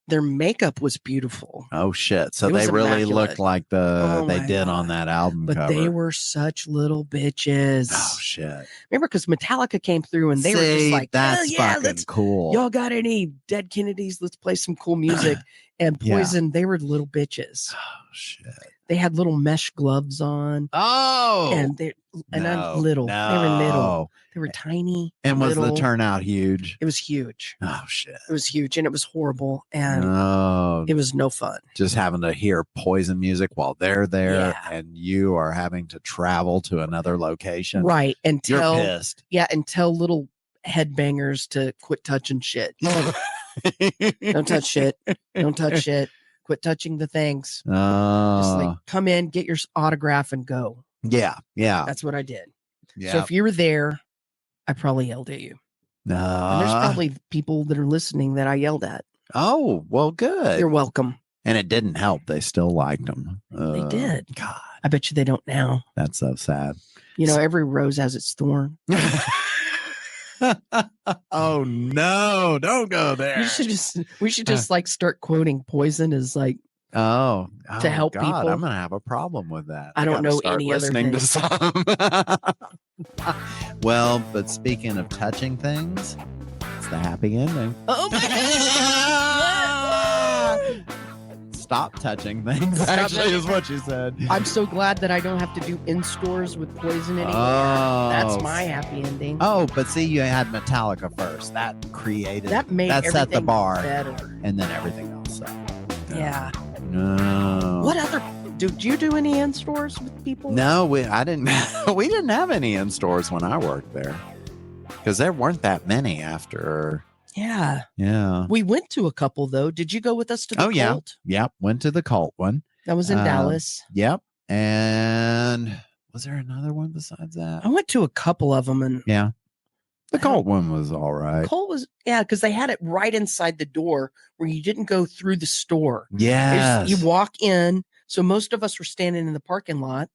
their makeup was beautiful. Oh shit! So they really looked like they did on that album but cover. They were such little bitches. Oh shit! Remember, because Metallica came through and they were just like, "That's fucking cool." Y'all got any Dead Kennedys? Let's play some cool music. And Poison, they were little bitches. Oh shit! They had little mesh gloves on. Oh, and I'm little. No. They were little. They were tiny. And little. Was the turnout huge? It was huge. Oh shit! It was huge, and it was horrible, and it was no fun. Just having to hear Poison music while they're there, and you are having to travel to another location, right? And you're pissed. Yeah, and tell little headbangers to quit touching shit. Don't touch shit. Don't touch shit. Quit touching the things. Just like come in, get your autograph, and go. Yeah. That's what I did. Yeah. So if you were there, I probably yelled at you. And there's probably people that are listening that I yelled at. Oh, well, good. You're welcome. And it didn't help. They still liked them. They did. God. I bet you they don't now. That's so sad. Every rose has its thorn. Oh no, don't go there. We should just like start quoting Poison as like to help God, people. I'm gonna have a problem with that. I don't know any other thing. To some. Well, but speaking of touching things, it's the happy ending. Oh my God. Stop touching things. Actually, is what you said. I'm so glad that I don't have to do in stores with Poison anymore. Oh, that's my happy ending. Oh, but see, you had Metallica first. That set the bar better, and then everything else. So. Yeah. No. What other? Did you do any in stores with people? No, I didn't. We didn't have any in stores when I worked there because there weren't that many after. Yeah. Yeah. We went to a couple though. Did you go with us to the Cult? Yep. Went to the Cult one. That was in Dallas. Yep. And was there another one besides that? I went to a couple of them and the Cult one was all right. Cult was because they had it right inside the door where you didn't go through the store. Yeah. You walk in. So most of us were standing in the parking lot.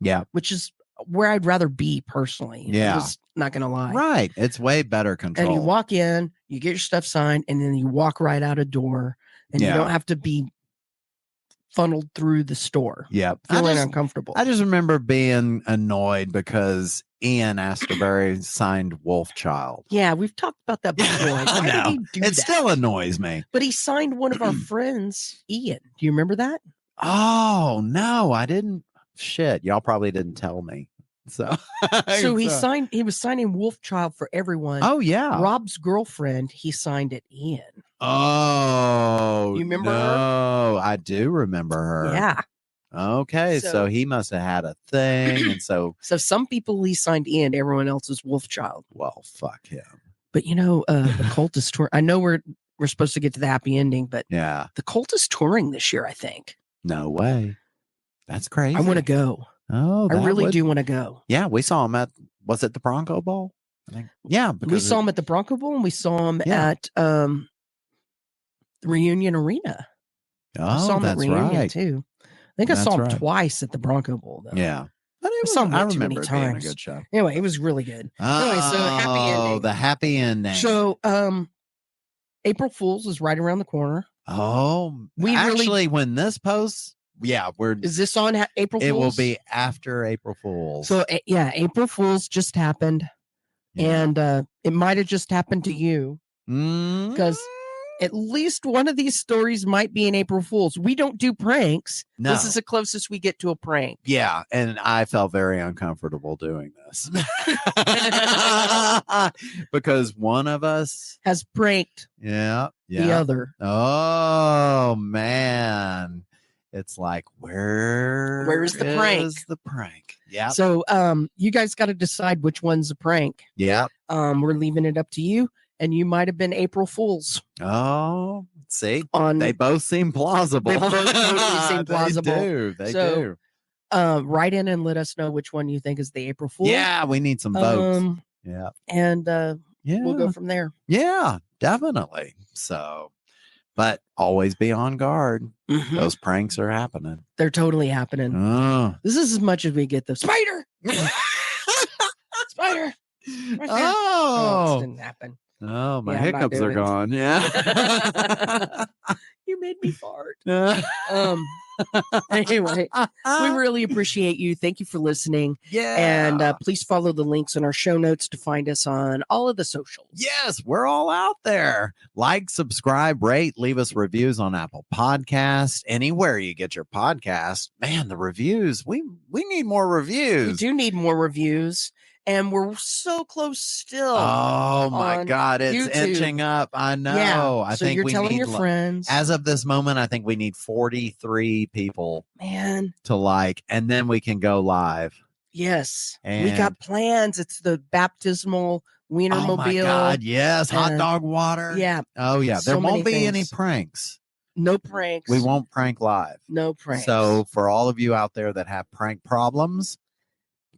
Yeah. Which is where I'd rather be personally. Yeah. I'm just not going to lie. Right. It's way better control. And you walk in, you get your stuff signed, and then you walk right out a door, and you don't have to be funneled through the store. Yeah. Feeling uncomfortable. I just remember being annoyed because Ian Astbury signed Wolfchild. Yeah, we've talked about that before. Why did he do that? It still annoys me. But he signed one of our friends, Ian. Do you remember that? Oh, no, I didn't. Shit, y'all probably didn't tell me. So, So he was signing Wolfchild for everyone. Oh yeah. Rob's girlfriend, he signed it in. Oh, You remember her? I do remember her. Yeah. Okay, so he must have had a thing, and so some people he signed in, everyone else is Wolfchild. Well, fuck him. But the cult is touring. I know we're supposed to get to the happy ending, but yeah, the cult is touring this year, I think. No way. That's crazy. I want to go. Oh, I really do want to go. Yeah, we saw him was it the Bronco Bowl? I think. Yeah, we saw him at the Bronco Bowl, and we saw him at the Reunion Arena. I saw him at Reunion too. I think I saw him twice at the Bronco Bowl, though. Yeah. But I remember it being a good show. Anyway, it was really good. Anyway, so happy ending. Oh, the happy ending. So, April Fool's is right around the corner. Oh, when this posts, is this on April Fool's? It will be after April Fool's. So, April Fool's just happened, and it might have just happened to you because at least one of these stories might be an April Fool's. We don't do pranks. No. This is the closest we get to a prank. Yeah, and I felt very uncomfortable doing this because one of us has pranked the other. Oh, man. It's like, where's the prank? The prank? Yeah. So you guys got to decide which one's a prank. Yeah. We're leaving it up to you. And you might have been April Fool's. Oh, see, they both seem plausible. They both totally seem plausible. They do. Write in and let us know which one you think is the April Fool. Yeah, we need some votes. And we'll go from there. Yeah, definitely. So, but always be on guard. Mm-hmm. Those pranks are happening. They're totally happening. This is as much as we get. The spider. Spider. Oh, it didn't happen. Oh, my hiccups are gone. Yeah. You made me fart. Anyway, we really appreciate you. Thank you for listening. Yeah. And please follow the links in our show notes to find us on all of the socials. Yes, we're all out there. Like, subscribe, rate, leave us reviews on Apple Podcasts, anywhere you get your podcast. Man, the reviews, we need more reviews. We do need more reviews. And we're so close still. Oh my God, it's YouTube. Inching up. I know. Yeah. I think you're telling your friends. As of this moment, I think we need 43 people. Man. To like, and then we can go live. Yes. We got plans. It's the baptismal Wienermobile. Oh my God, yes. Hot dog water. Yeah. Oh yeah. There won't be any pranks. No pranks. We won't prank live. No pranks. So for all of you out there that have prank problems,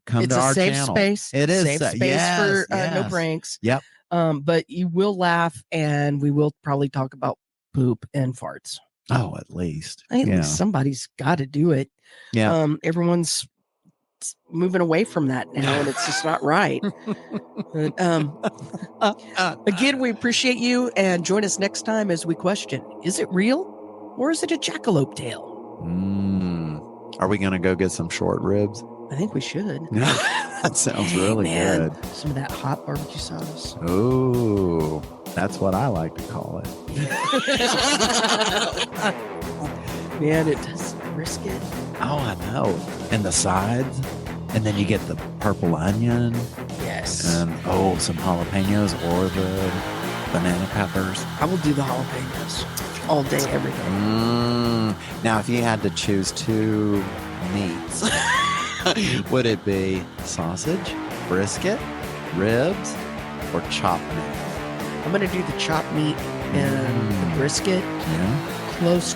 come to our channel. Space. It is safe space for no pranks. Yep. But you will laugh, and we will probably talk about poop and farts. Oh, at least. At least somebody's got to do it. Yeah. Everyone's moving away from that now, and it's just not right. Again, we appreciate you, and join us next time as we question: is it real, or is it a jackalope tale? Are we gonna go get some short ribs? I think we should. That sounds really good. Some of that hot barbecue sauce. Oh, that's what I like to call it. Man, it does brisket. Oh, I know. And the sides. And then you get the purple onion. Yes. And some jalapenos or the banana peppers. I will do the jalapenos all day, every day. Now, if you had to choose two meats, would it be sausage, brisket, ribs, or chopped meat? I'm going to do the chopped meat and the brisket. Yeah. Close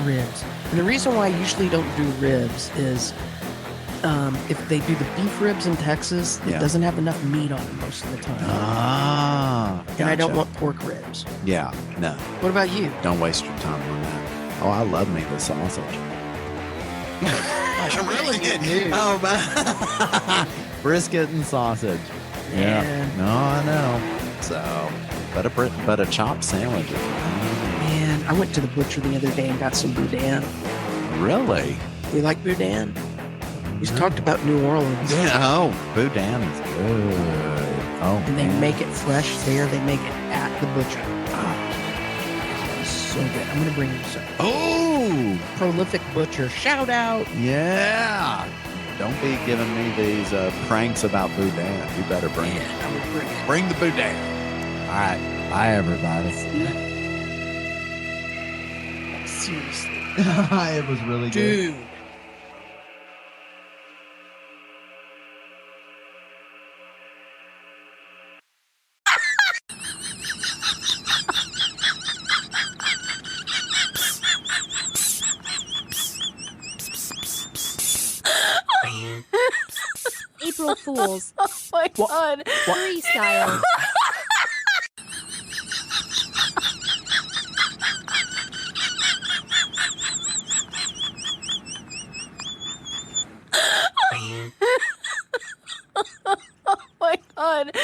ribs. And the reason why I usually don't do ribs is if they do the beef ribs in Texas, it doesn't have enough meat on it most of the time. Gotcha. And I don't want pork ribs. Yeah, no. What about you? Don't waste your time on that. Oh, I love me the sausage. Gosh, I'm really good news. Oh, brisket and sausage. Yeah. No, I know. So, but a chopped sandwich. Man, I went to the butcher the other day and got some boudin. Really? You like boudin? We talked about New Orleans. Yeah. Oh, boudin is good. Oh, and they make it fresh there. They make it at the butcher. Oh, it's so good. I'm gonna bring you some. Oh, Prolific Butcher. Shout out. Yeah. Don't be giving me these pranks about boudin. You better bring it. I'm gonna bring it. Bring the boudin. All right. Bye, everybody. Seriously. It was really good. Dude. April Fools. Oh my God. Freestyle. Oh my God.